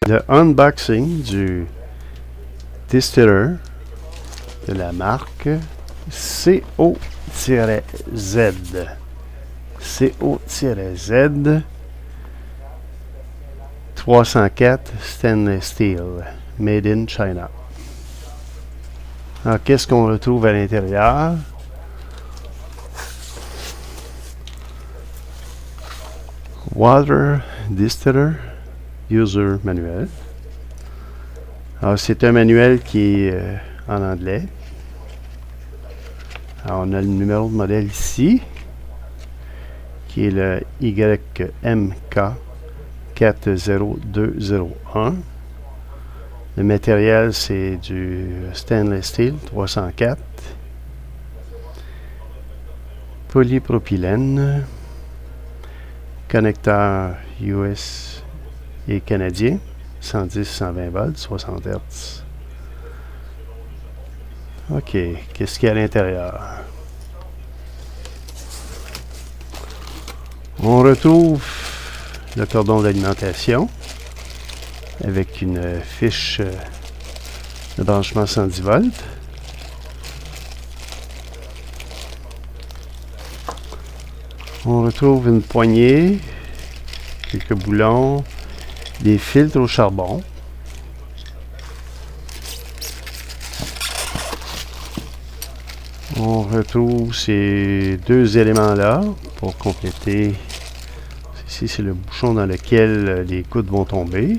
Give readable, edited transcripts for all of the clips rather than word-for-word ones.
le unboxing du distiller de la marque CO-Z. CO-Z 304 Stainless Steel, Made in China. Alors, qu'est-ce qu'on retrouve à l'intérieur? Water Distiller User Manual. Alors, c'est un manuel qui est en anglais. Alors, on a le numéro de modèle ici, qui est le YMK 40201. Le matériel, c'est du stainless steel 304. Polypropylène. Connecteur US et canadien. 110-120 volts, 60 Hz. OK. Qu'est-ce qu'il y a à l'intérieur? On retrouve le cordon d'alimentation avec une fiche de branchement 110 volts. On retrouve une poignée, quelques boulons, des filtres au charbon. On retrouve ces deux éléments-là pour compléter. Ici, c'est le bouchon dans lequel les coudes vont tomber.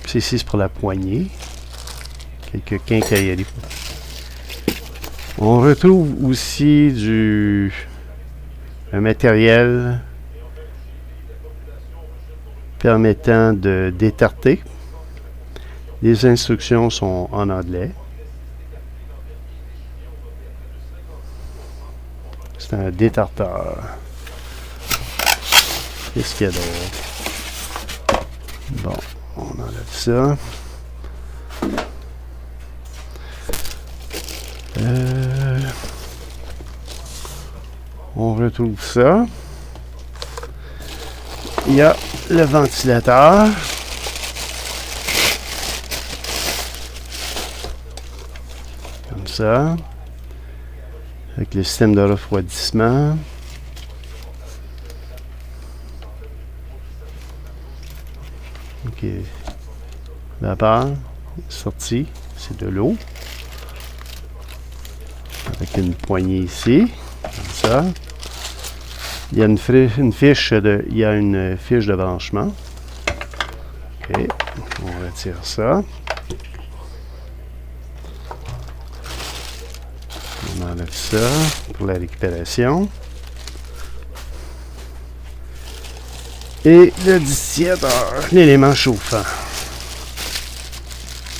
Puis ici, c'est pour la poignée. Quelques quincailleries. On retrouve aussi un matériel permettant de détarter. Les instructions sont en anglais. C'est un détarteur. Qu'est-ce qu'il y a d'autre? Bon, on enlève ça. On retrouve ça. Il y a le ventilateur. Comme ça. Avec le système de refroidissement. OK. Vapeur. Sortie. C'est de l'eau. Avec une poignée ici. Comme ça. Il y a une fiche de branchement. OK. On retire ça. On enlève ça pour la récupération. Et le distillateur, l'élément chauffant.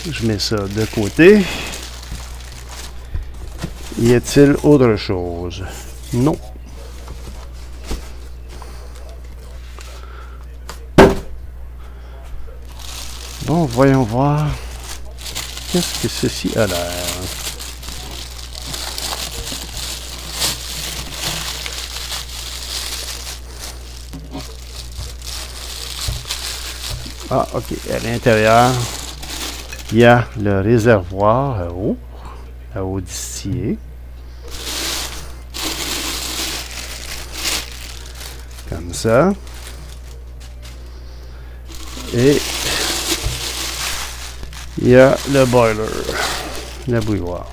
Je mets ça de côté. Y a-t-il autre chose? Non. Bon, voyons voir. Qu'est-ce que ceci a l'air? Ah, OK. À l'intérieur, il y a le réservoir à eau distillée. Comme ça. Et il y a le boiler, la bouilloire.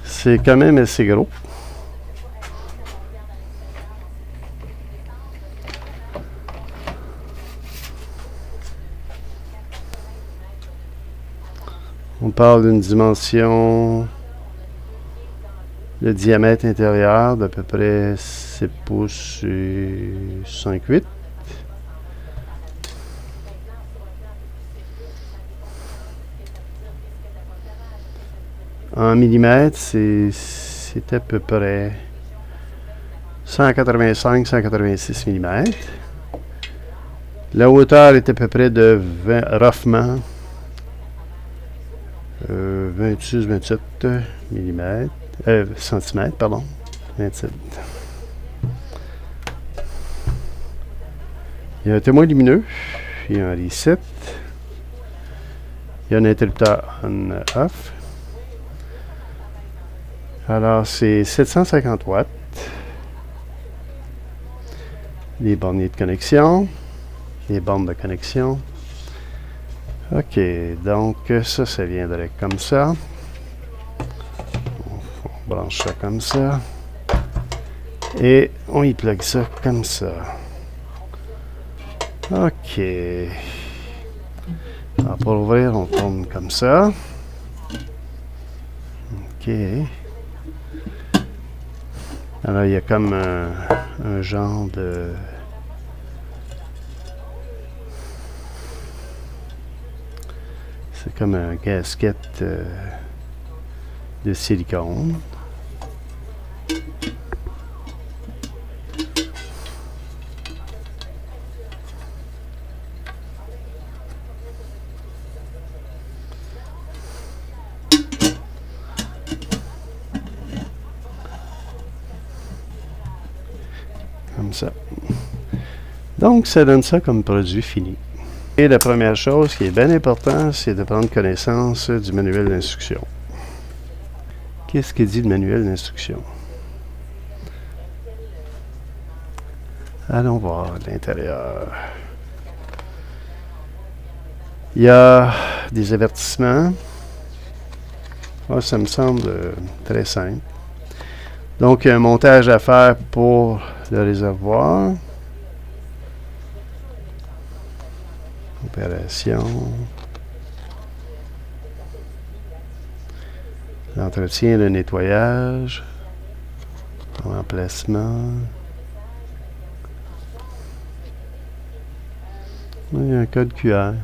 C'est quand même assez gros. On parle d'une dimension, le diamètre intérieur d'à peu près 7 pouces et 5,8. En millimètres, c'est à peu près 185-186 mm. La hauteur est à peu près de roughement 26-27 centimètres, pardon. 27. Il y a un témoin lumineux. Il y a un reset. Il y a un interrupteur on-off. Alors, c'est 750 watts. Les borniers de connexion. Les bornes de connexion. OK, donc ça viendrait comme ça. On branche ça comme ça. Et on y plug ça comme ça. OK. Alors pour ouvrir, on tourne comme ça. OK. Alors il y a comme un genre de... C'est comme un gasket de silicone. Comme ça. Donc, ça donne ça comme produit fini. Et la première chose qui est bien importante, c'est de prendre connaissance du manuel d'instruction. Qu'est-ce qu'il dit le manuel d'instruction? Allons voir l'intérieur. Il y a des avertissements. Oh, ça me semble très simple. Donc, il y a un montage à faire pour le réservoir. Opération. L'entretien, le nettoyage. Remplacement. Il y a un code QR.